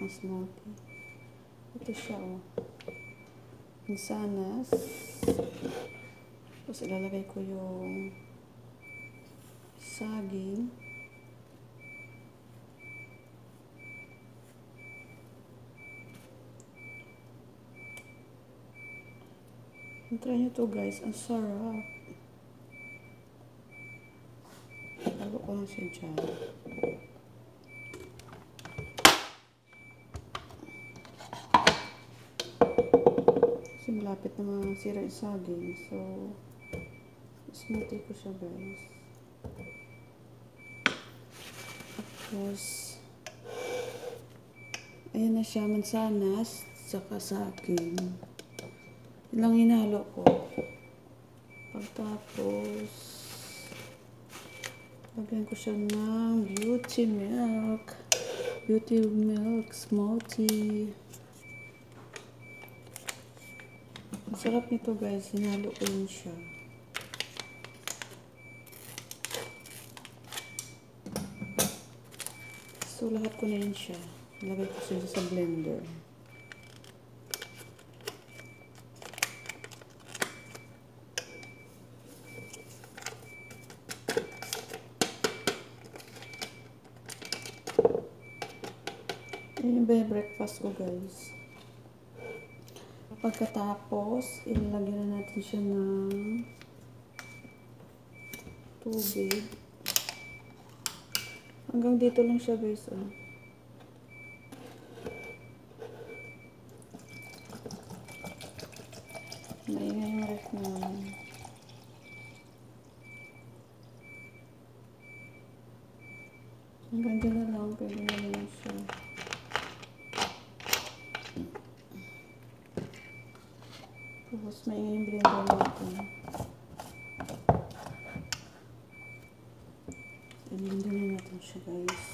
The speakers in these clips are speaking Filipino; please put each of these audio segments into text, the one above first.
ng smoothie. Ito siya, oh. Mansanas. Tapos ilalagay ko yung saging. Try nyo to guys, ang sarap. Halo ko lang siya dyan. Kasi malapit na masira yung saging. So, smoothie ko siya guys. Tapos, ayan na siya, mansanas, saka saging. Yun lang hinalo ko. Pagtapos, lagyan ko siya ng beauty milk. Beauty milk smoothie. Ang sarap nito guys, hinalo ko yun siya. So, lahat ko na yun siya. Lagay ko siya sa blender. Yun yung breakfast ko guys. Pagkatapos, ilalagyan na natin siya ng tubig. Hanggang dito lang siya guys. Oh. Maingay yung ref namin. Hanggang dyan na lang. Pwede na lang siya. Tapos maingay yung blender natin. Blender na natin siya guys.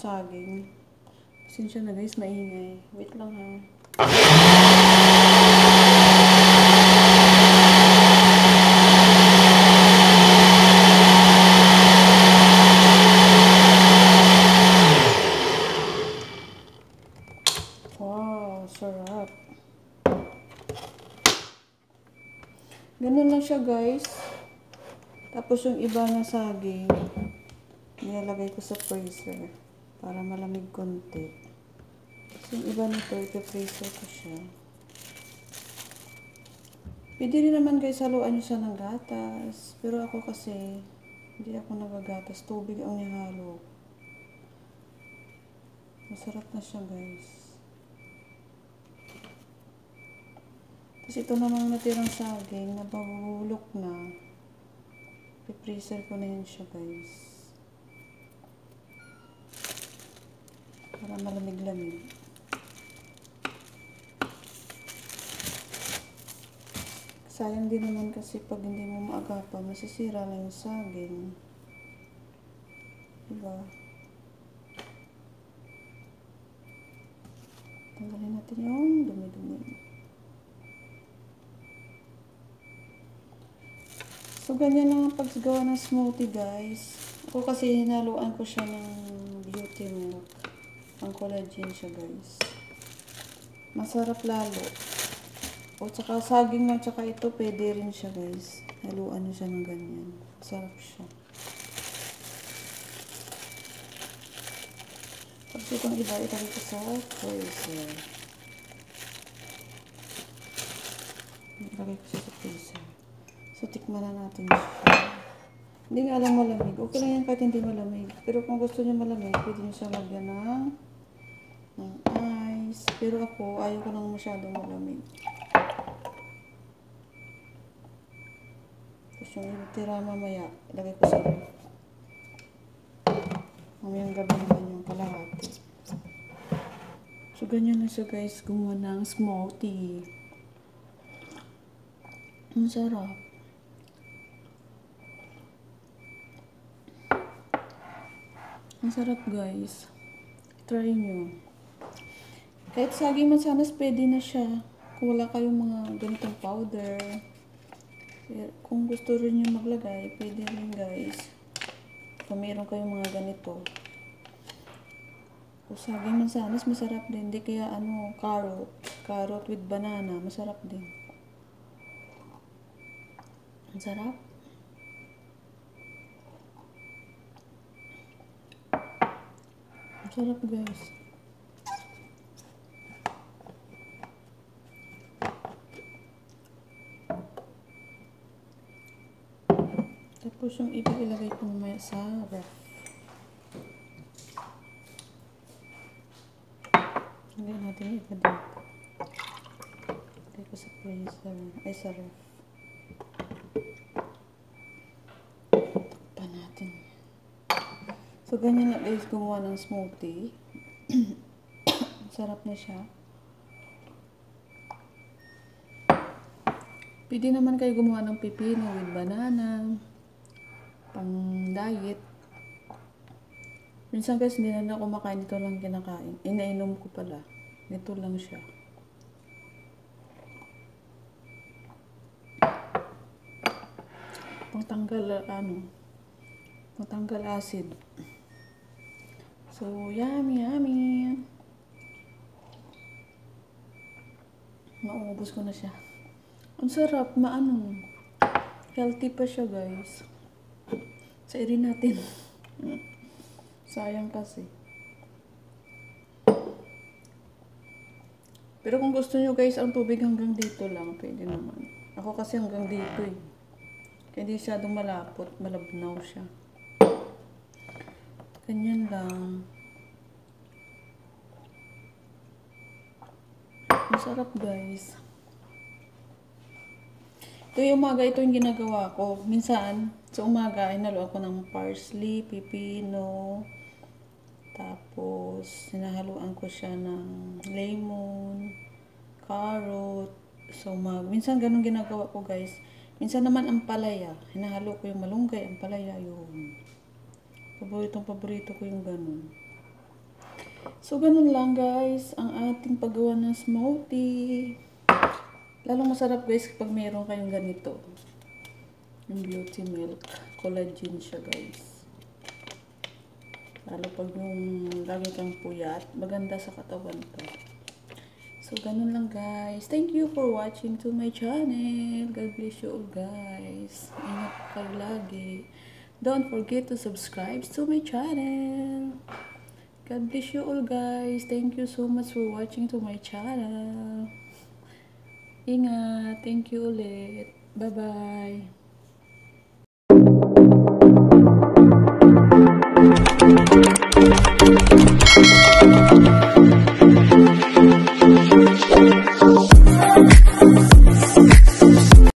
Saging. Pasensya na guys, maingay. Wait lang ha. Wow, sarap. Ganun lang siya guys. Tapos yung iba na saging, nilalagay ko sa freezer. Para malamig konti. Kasi yung iba nito, ipe-freezer ko siya. Pwede rin naman guys, haluan nyo siya ng gatas. Pero ako kasi, hindi ako nagagatas. Tubig ang nihalo. Masarap na siya guys. Tapos ito namang natirang saging, nababulok na. Ipe-freezer ko na yun siya guys. Para malamig-lamig. Sayang din naman kasi pag hindi mo maagapan, masisira na yung saging. Diba? Tanggalin natin yung dumi-dumi. So, ganyan lang ang paggawa ng smoothie guys. Ako kasi hinaluan ko siya ng beauty milk. Ang collagen siya guys. Masarap lalo. O tsaka saging lang tsaka ito pwede rin siya guys. Haluan nyo siya ng ganyan. Masarap siya. Tapos itong iba itali ko sa freezer. Ilagay ko siya sa freezer. So tikman na natin siya. Hindi nga alam malamig. Okay lang yan kahit hindi malamig. Pero kung gusto nyo malamig, pwede nyo siya lagyan ng ice. Pero ako, ayaw ko nang masyadong malamig. Tapos yung tira mamaya, ilagay ko sa mamayang gabi naman yung kalahati. So, ganyan na siya guys, gumawa ng smoothie. Ang sarap. Masarap guys. Try nyo. Kahit saging mansanas, pwede na siya. Kung wala kayong mga ganitong powder. Kung gusto rin nyo maglagay, pwede rin guys. Kung meron kayong mga ganito. Kung saging mansanas, masarap din. Di kaya carrot. Carrot with banana. Masarap din. Ang sarap. Ang sarap guys. Tapos yung ilagay ko mamaya sa ref. Lagyan natin yung iba dito. Lagay ko sa freezer. Ay, sa ref. Takpan natin. So, ganyan na guys gumawa ng smoothie. Sarap na siya. Pwede naman kayo gumawa ng pipino with banana. Pang diet. Minsan guys, hindi na ako kumakain. Ito lang kinakain. Inainom ko pala. Ito lang siya. Pangtanggal acid. So, yummy, yummy. Maubos ko na siya. Ang sarap, healthy pa siya guys. Sairin natin. Sayang kasi. Pero kung gusto nyo guys, ang tubig hanggang dito lang, pwede naman. Ako kasi hanggang dito eh. Kaya di masyadong malapot, malabnaw siya. Ganyan lang. Masarap guys. Ito yung umaga, ito yung ginagawa ko. Minsan, sa umaga, inalo ako ng parsley, pipino, tapos, sinahaluan ko siya ng lemon, carrot. So, minsan ganun ginagawa ko guys. Minsan naman ang palaya. Hinahalo ko yung malunggay, ang palaya yun. Paborito ko yung ganun. So, ganun lang guys, ang ating paggawa ng smoothie. Lalong masarap guys kapag meron kayong ganito. Yung beauty milk. Collagen siya guys. Lalo pag yung lagi kang puyat, maganda sa katawan to. So, ganun lang guys. Thank you for watching to my channel. God bless you all guys. Ingat kayo lagi. Don't forget to subscribe to my channel. God bless you all guys. Thank you so much for watching to my channel. Ingat. Thank you ulit. Bye-bye.